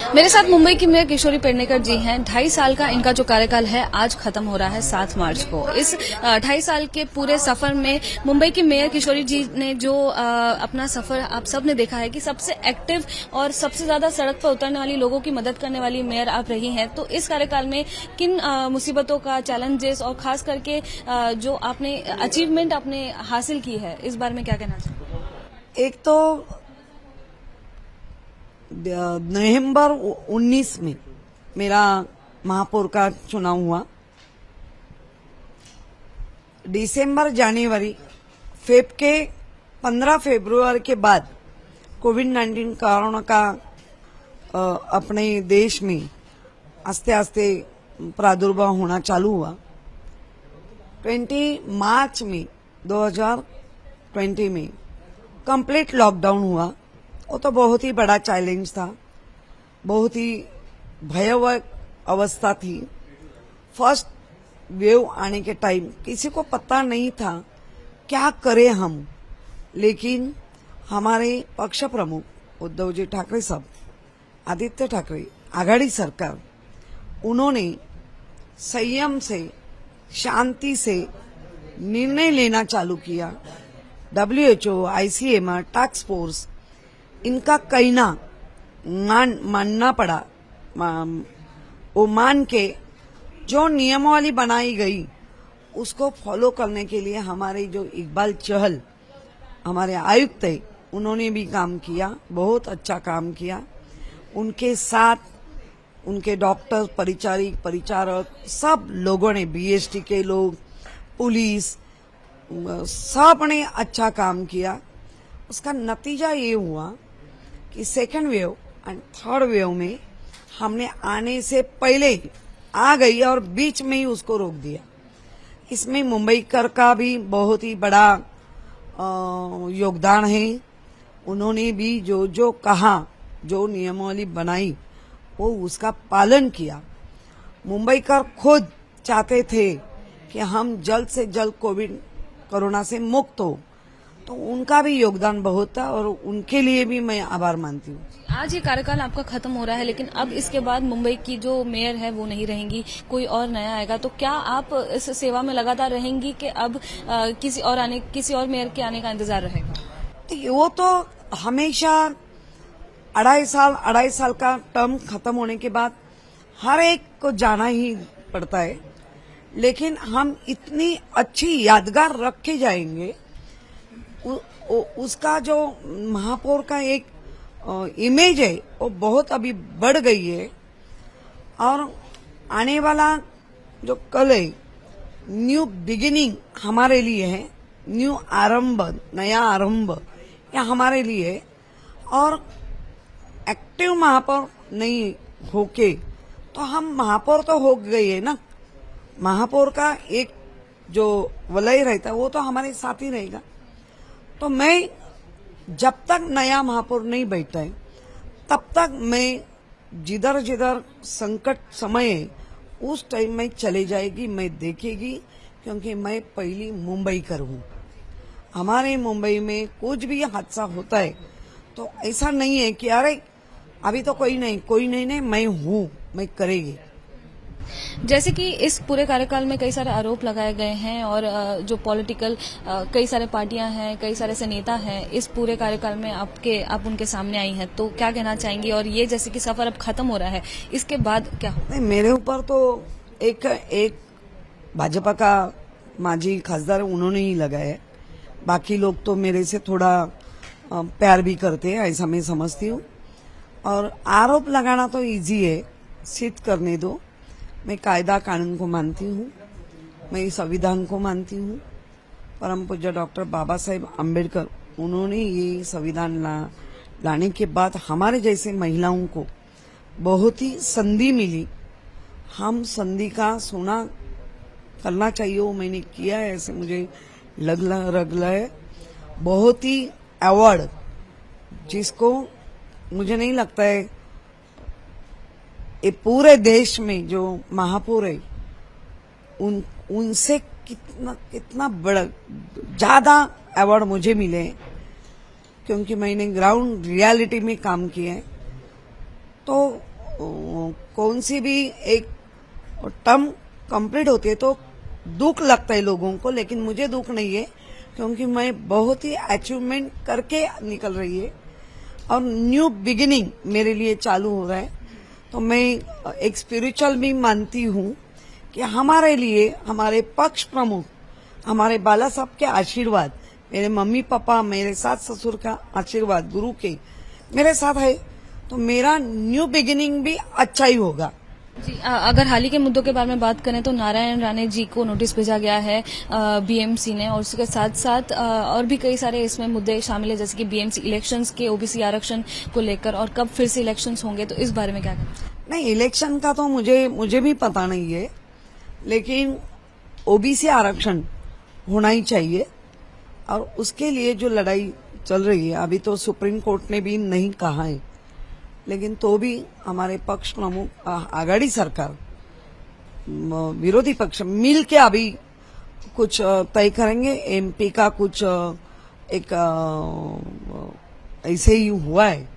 मेरे साथ मुंबई की मेयर किशोरी पेडनेकर जी हैं। 2.5 साल का इनका जो कार्यकाल है आज खत्म हो रहा है 7 मार्च को। इस 2.5 साल के पूरे सफर में मुंबई की मेयर किशोरी जी ने जो अपना सफर आप सब ने देखा है कि सबसे एक्टिव और सबसे ज्यादा सड़क पर उतरने वाली लोगों की मदद करने वाली मेयर आप रही हैं। तो इस कार्यकाल में किन मुसीबतों का, चैलेंजेस और खास करके जो आपने अचीवमेंट आपने हासिल की है, इस बारे में क्या कहना चाहिए? एक तो नवंबर 19 में मेरा महापौर का चुनाव हुआ। दिसंबर, जनवरी, के 15 फरवरी के बाद कोविड-19 कोरोना का अपने देश में आस्ते आस्ते प्रादुर्भाव होना चालू हुआ। 20 मार्च में 2020 में कंप्लीट लॉकडाउन हुआ। वो तो बहुत ही बड़ा चैलेंज था, बहुत ही भयावह अवस्था थी। फर्स्ट वेव आने के टाइम किसी को पता नहीं था क्या करें हम, लेकिन हमारे पक्ष प्रमुख उद्धव जी ठाकरे साहब, आदित्य ठाकरे, आघाड़ी सरकार, उन्होंने संयम से, शांति से निर्णय लेना चालू किया। WHO, ICMR, टास्क फोर्स, इनका कहना मानना पड़ा। वो मान के जो नियमावली बनाई गई उसको फॉलो करने के लिए हमारे जो इकबाल चहल हमारे आयुक्त है, उन्होंने भी काम किया, बहुत अच्छा काम किया। उनके साथ उनके डॉक्टर, परिचारक सब लोगों ने, BST के लोग, पुलिस, सब ने अच्छा काम किया। उसका नतीजा ये हुआ कि second wave and third wave में हमने आने से पहले आ गई और बीच में ही उसको रोक दिया। इसमें मुंबईकर का भी बहुत ही बड़ा योगदान है। उन्होंने भी जो जो कहा, जो नियमावली बनाई, वो उसका पालन किया। मुंबईकर खुद चाहते थे कि हम जल्द से जल्द कोरोना से मुक्त हो, तो उनका भी योगदान बहुत था और उनके लिए भी मैं आभार मानती हूँ। आज ये कार्यकाल आपका खत्म हो रहा है, लेकिन अब इसके बाद मुंबई की जो मेयर है वो नहीं रहेंगी, कोई और नया आएगा। तो क्या आप इस सेवा में लगातार रहेंगी कि अब किसी और मेयर के आने का इंतजार रहेगा? वो तो हमेशा 2.5 साल का टर्म खत्म होने के बाद हर एक को जाना ही पड़ता है, लेकिन हम इतनी अच्छी यादगार रख के जाएंगे। उसका जो महापौर का एक इमेज है वो बहुत अभी बढ़ गई है। और आने वाला जो कल है, न्यू बिगिनिंग हमारे लिए है, नया आरंभ या हमारे लिए है। और एक्टिव महापौर नहीं होके तो हम महापौर तो हो गए है ना। महापौर का एक जो वलय रहता है वो तो हमारे साथ ही रहेगा। तो मैं जब तक नया महापौर नहीं बैठता है तब तक मैं जिधर जिधर संकट समय है उस टाइम में चले जाएगी, मैं देखेगी, क्योंकि मैं पहली मुंबईकर हूँ। हमारे मुंबई में कुछ भी हादसा होता है तो ऐसा नहीं है कि अरे अभी तो कोई नहीं, मैं हूँ, मैं करेगी। जैसे कि इस पूरे कार्यकाल में कई सारे आरोप लगाए गए हैं और जो पॉलिटिकल कई सारे पार्टियां हैं, कई सारे से नेता हैं, इस पूरे कार्यकाल में आप उनके सामने आई हैं, तो क्या कहना चाहेंगी? और ये जैसे कि सफर अब खत्म हो रहा है, इसके बाद क्या होगा? मेरे ऊपर तो एक भाजपा का माजी खासदार उन्होंने ही लगाया है। बाकी लोग तो मेरे से थोड़ा प्यार भी करते हैं, ऐसा मैं समझती हूँ। और आरोप लगाना तो इजी है, सिद्ध करने दो। मैं कायदा कानून को मानती हूँ, मैं संविधान को मानती हूँ। परम पूज्य डॉक्टर बाबा साहेब अम्बेडकर, उन्होंने ये संविधान लाने के बाद हमारे जैसे महिलाओं को बहुत ही संधि मिली। हम संधि का सोना करना चाहिए, वो मैंने किया है, ऐसे मुझे लग रहा है। बहुत ही अवार्ड, जिसको मुझे नहीं लगता है ये पूरे देश में जो महापौर है उनसे कितना बड़ा ज्यादा अवार्ड मुझे मिले, क्योंकि मैंने ग्राउंड रियलिटी में काम किया है। तो कौन सी भी एक टर्म कंप्लीट होती है तो दुख लगता है लोगों को, लेकिन मुझे दुख नहीं है क्योंकि मैं बहुत ही अचीवमेंट करके निकल रही है और न्यू बिगिनिंग मेरे लिए चालू हो रहा है। तो मैं एक स्पिरिचुअल भी मानती हूँ कि हमारे लिए हमारे पक्ष प्रमुख, हमारे बाला साहब के आशीर्वाद, मेरे मम्मी पापा, मेरे सास ससुर का आशीर्वाद, गुरु के मेरे साथ है, तो मेरा न्यू बिगिनिंग भी अच्छा ही होगा। जी, अगर हाल ही के मुद्दों के बारे में बात करें तो नारायण राणे जी को नोटिस भेजा गया है बीएमसी ने, और उसके साथ साथ और भी कई सारे इसमें मुद्दे शामिल है, जैसे कि बीएमसी इलेक्शंस के ओबीसी आरक्षण को लेकर, और कब फिर से इलेक्शंस होंगे, तो इस बारे में क्या कहें? नहीं, इलेक्शन का तो मुझे भी पता नहीं है, लेकिन ओबीसी आरक्षण होना ही चाहिए और उसके लिए जो लड़ाई चल रही है, अभी तो सुप्रीम कोर्ट ने भी नहीं कहा है, लेकिन तो भी हमारे पक्ष प्रमुख आघाड़ी सरकार, विरोधी पक्ष मिल के अभी कुछ तय करेंगे। एमपी का कुछ एक ऐसे ही हुआ है,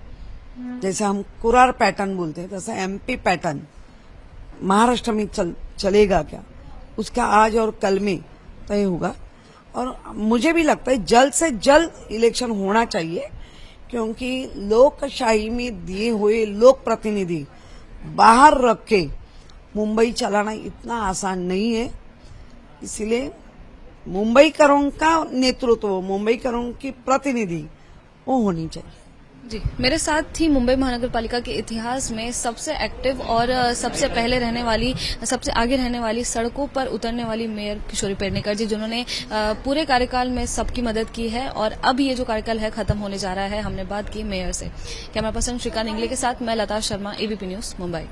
जैसे हम कुरार पैटर्न बोलते हैं, जैसा एमपी पैटर्न महाराष्ट्र में चलेगा क्या, उसका आज और कल में तय होगा। और मुझे भी लगता है जल्द से जल्द इलेक्शन होना चाहिए, क्योंकि लोकशाही में दिए हुए लोक प्रतिनिधि बाहर रख के मुंबई चलाना इतना आसान नहीं है। इसलिए मुंबईकरों का नेतृत्व, मुंबईकरों की प्रतिनिधि वो होनी चाहिए। जी, मेरे साथ थी मुंबई महानगर पालिका के इतिहास में सबसे एक्टिव और सबसे पहले रहने वाली, सबसे आगे रहने वाली, सड़कों पर उतरने वाली मेयर किशोरी पेडनेकर जी, जिन्होंने पूरे कार्यकाल में सबकी मदद की है, और अब ये जो कार्यकाल है खत्म होने जा रहा है। हमने बात की मेयर से। कैमरा पर्सन श्रीकांत इंगले के साथ मैं लता शर्मा, एबीपी न्यूज, मुंबई।